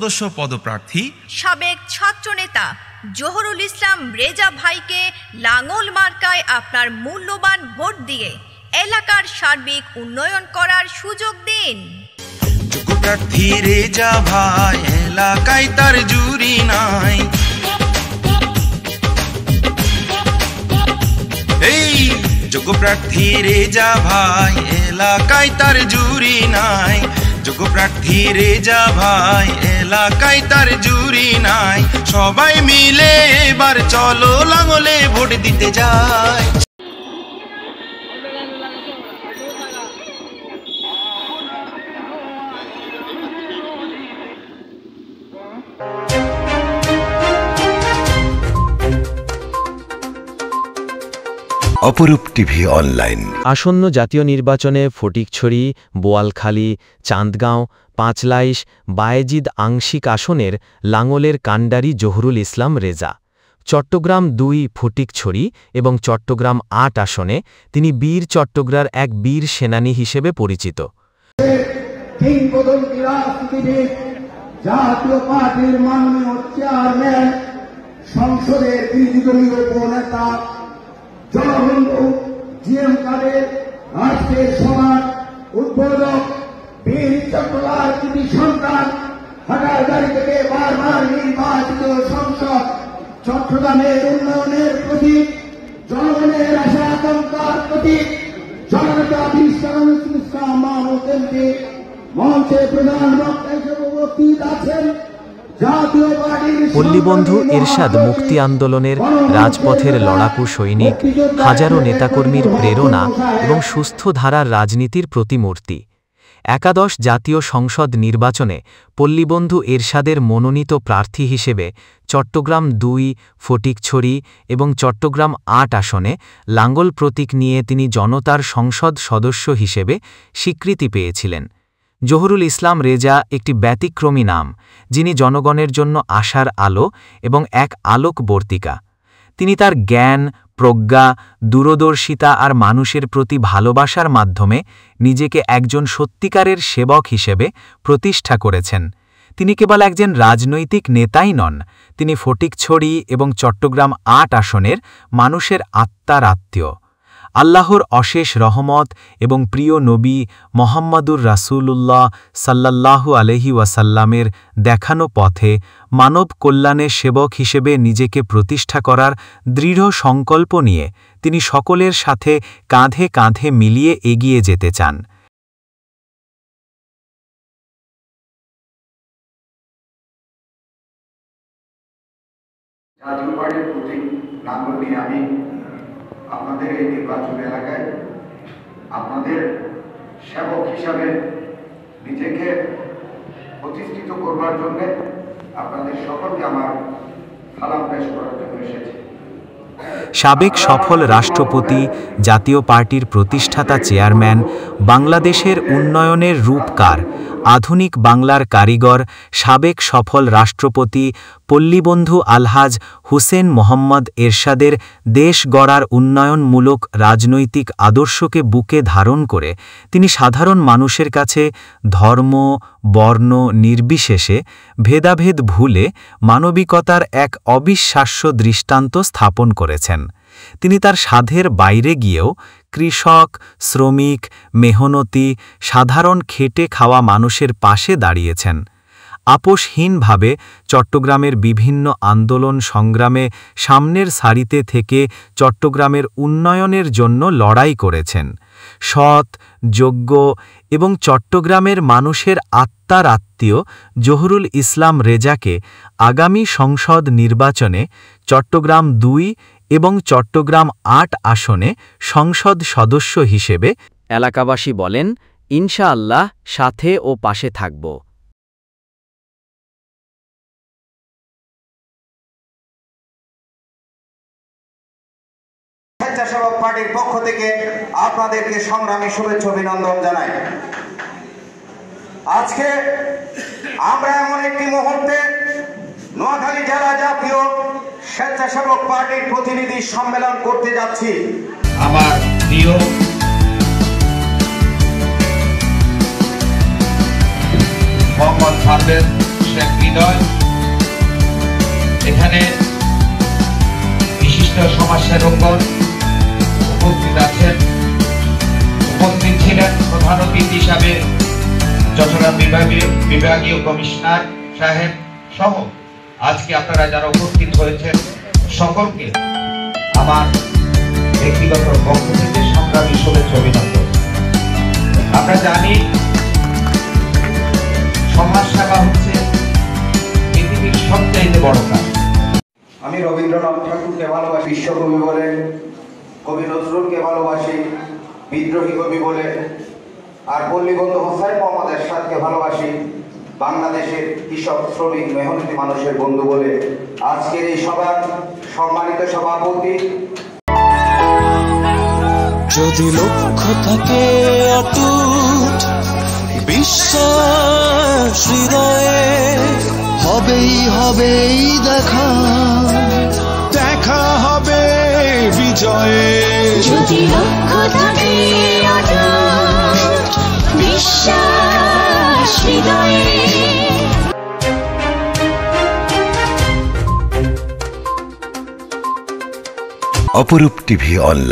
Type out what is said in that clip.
সদস্য পদপ্রার্থী সাবেক ছাত্রনেতা জহুরুল ইসলাম রেজা ভাইকে লাঙ্গল মার্কায় আপনার মূল্যবান ভোট দিয়ে এলাকার সার্বিক উন্নয়ন করার সুযোগ দিন। যোগ্য প্রার্থী রেজা ভাই, এলাকায় তার জুরি নাই। এই যোগ্য প্রার্থী রেজা ভাই, এলাকায় তার জুরি নাই। যোগ্য প্রার্থী রেজা ভাই, এলাকায় তার জুরি নাই। সবাই মিলে এবার চলো লাঙ্গলে ভোট দিতে যাই। অপরূপ টিভি অনলাইন। আসন্ন জাতীয় নির্বাচনে ফটিকছড়ি, বোয়ালখালী, চান্দগাঁও, পাঁচলাইশ, বায়েজিদ আংশিক আসনের লাঙ্গলের কাণ্ডারি জহুরুল ইসলাম রেজা। চট্টগ্রাম ২ ফটিকছড়ি এবং চট্টগ্রাম ৮ আসনে তিনি বীর চট্টগ্রার এক বীর সেনানী হিসেবে পরিচিত। জাতীয় পার্টির মাননীয় চেয়ারম্যান, সংসদের বিরোধী দলীয় উপনেতা জনবন্ধু জিএম কাদের, আজকের সভার উদ্বোধক বীর চট্টগ্রাম কৃতি সন্তান, হাটারগাড়ি থেকে বারবার নির্বাচিত সংসদ, চট্টগ্রামের উন্নয়নের প্রতীক, জনগণের আশা আকাঙ্ক্ষার প্রতীক, জননেতা ইসলাম মাহমুদকে মঞ্চে প্রধান বক্তা হিসেবে উপস্থিত আছেন পল্লীবন্ধু এরশাদ মুক্তি আন্দোলনের রাজপথের লড়াকু সৈনিক, হাজারো নেতাকর্মীর প্রেরণা এবং সুস্থ ধারার রাজনীতির প্রতিমূর্তি। একাদশ জাতীয় সংসদ নির্বাচনে পল্লীবন্ধু এরশাদের মনোনীত প্রার্থী হিসেবে চট্টগ্রাম ২, ফটিকছড়ি এবং চট্টগ্রাম ৮ আসনে লাঙ্গল প্রতীক নিয়ে তিনি জনতার সংসদ সদস্য হিসেবে স্বীকৃতি পেয়েছিলেন। জহুরুল ইসলাম রেজা একটি ব্যতিক্রমী নাম, যিনি জনগণের জন্য আশার আলো এবং এক আলোকবর্তিকা। তিনি তার জ্ঞান, প্রজ্ঞা, দূরদর্শিতা আর মানুষের প্রতি ভালোবাসার মাধ্যমে নিজেকে একজন সত্যিকারের সেবক হিসেবে প্রতিষ্ঠা করেছেন। তিনি কেবল একজন রাজনৈতিক নেতাই নন, তিনি ফটিকছড়ি এবং চট্টগ্রাম ৮ আসনের মানুষের আত্মার আত্মীয়। আল্লাহর অশেষ রহমত এবং প্রিয় নবী মোহাম্মদুর রাসূলুল্লাহ সাল্লাল্লাহু আলাইহি ওয়াসাল্লামের দেখানো পথে মানব কল্যাণের সেবক হিসেবে নিজেকে প্রতিষ্ঠা করার দৃঢ় সংকল্প নিয়ে তিনি সকলের সাথে কাঁধে কাঁধে মিলিয়ে এগিয়ে যেতে চান। জাতীয় পার্টির প্রতীক লাঙ্গল নিয়ে আমি আপনাদের এই নির্বাচন এলাকায় আপনাদের সেবক হিসাবে নিজেকে প্রতিষ্ঠিত করবার জন্য আপনাদের সকলকে আমার সালাম পেশ করার জন্য এসেছি। সাবেক সফল রাষ্ট্রপতি, জাতীয় পার্টির প্রতিষ্ঠাতা চেয়ারম্যান, বাংলাদেশের উন্নয়নের রূপকার, আধুনিক বাংলার কারিগর, সাবেক সফল রাষ্ট্রপতি পল্লীবন্ধু আলহাজ হুসেন মোহাম্মদ এরশাদের দেশ গড়ার উন্নয়নমূলক রাজনৈতিক আদর্শকে বুকে ধারণ করে তিনি সাধারণ মানুষের কাছে ধর্ম, বর্ণ নির্বিশেষে ভেদাভেদ ভুলে মানবিকতার এক অবিশ্বাস্য দৃষ্টান্ত স্থাপন করেছেন। তিনি তার সাধের বাইরে গিয়েও কৃষক, শ্রমিক, মেহনতি, সাধারণ খেটে খাওয়া মানুষের পাশে দাঁড়িয়েছেন। আপোষহীনভাবে চট্টগ্রামের বিভিন্ন আন্দোলন সংগ্রামে সামনের সারিতে থেকে চট্টগ্রামের উন্নয়নের জন্য লড়াই করেছেন। সৎ, যোগ্য এবং চট্টগ্রামের মানুষের আত্মার আত্মীয় জহুরুল ইসলাম রেজাকে আগামী সংসদ নির্বাচনে চট্টগ্রাম ২ এবং চট্টগ্রাম ৮ আসনে সংসদ সদস্য হিসেবে এলাকাবাসী বলেন, ইনশাআল্লাহ সাথে ও পাশে থাকব। স্বেচ্ছাসেবক পার্টির পক্ষ থেকে আপনাদেরকে সংগ্রামী শুভেচ্ছা অভিনন্দন জানাই। আজকে আমরা এমন একটি মুহূর্তে নোয়াখালী জেলা জাতীয় স্বেচ্ছাসেবক পার্টির প্রতিনিধি সম্মেলন করতে যাচ্ছি। আমার প্রিয় মোহাম্মদ পারভেজ শেখ বিভাগীয় কমিশনার সাহেব সহ আজকে আপনারা যারা উপস্থিত হয়েছেন সকলকে আমার ব্যক্তিগত পক্ষ থেকে সংগ্রামী শুভেচ্ছা অভিনন্দন। আমরা জানি সমাজ সেবা হচ্ছে পৃথিবীর সবচাইতে বড় কাজ। আমি রবীন্দ্রনাথ ঠাকুরকে ভালোবাসি, বিশ্বকবি বলে, কবি নজরুলকে ভালোবাসি বিদ্রোহী কবি বলে, আর পল্লী বন্ধু হোসাইন মোহাম্মদ এরশাদকে ভালোবাসি বাংলাদেশের কৃষক শ্রমিক মেহনতি মানুষের বন্ধু বলে। আজকের এই সভার সম্মানিত সভাপতি, যদি লক্ষ্য থাকে অটুট বিশ্বাস হৃদয়ে, হবেই দেখা হবে বিজয়ে। যদি লক্ষ্য থাকে অটুট বিশ্বাস হৃদয়ে। অপরূপ টিভি অনলাইন।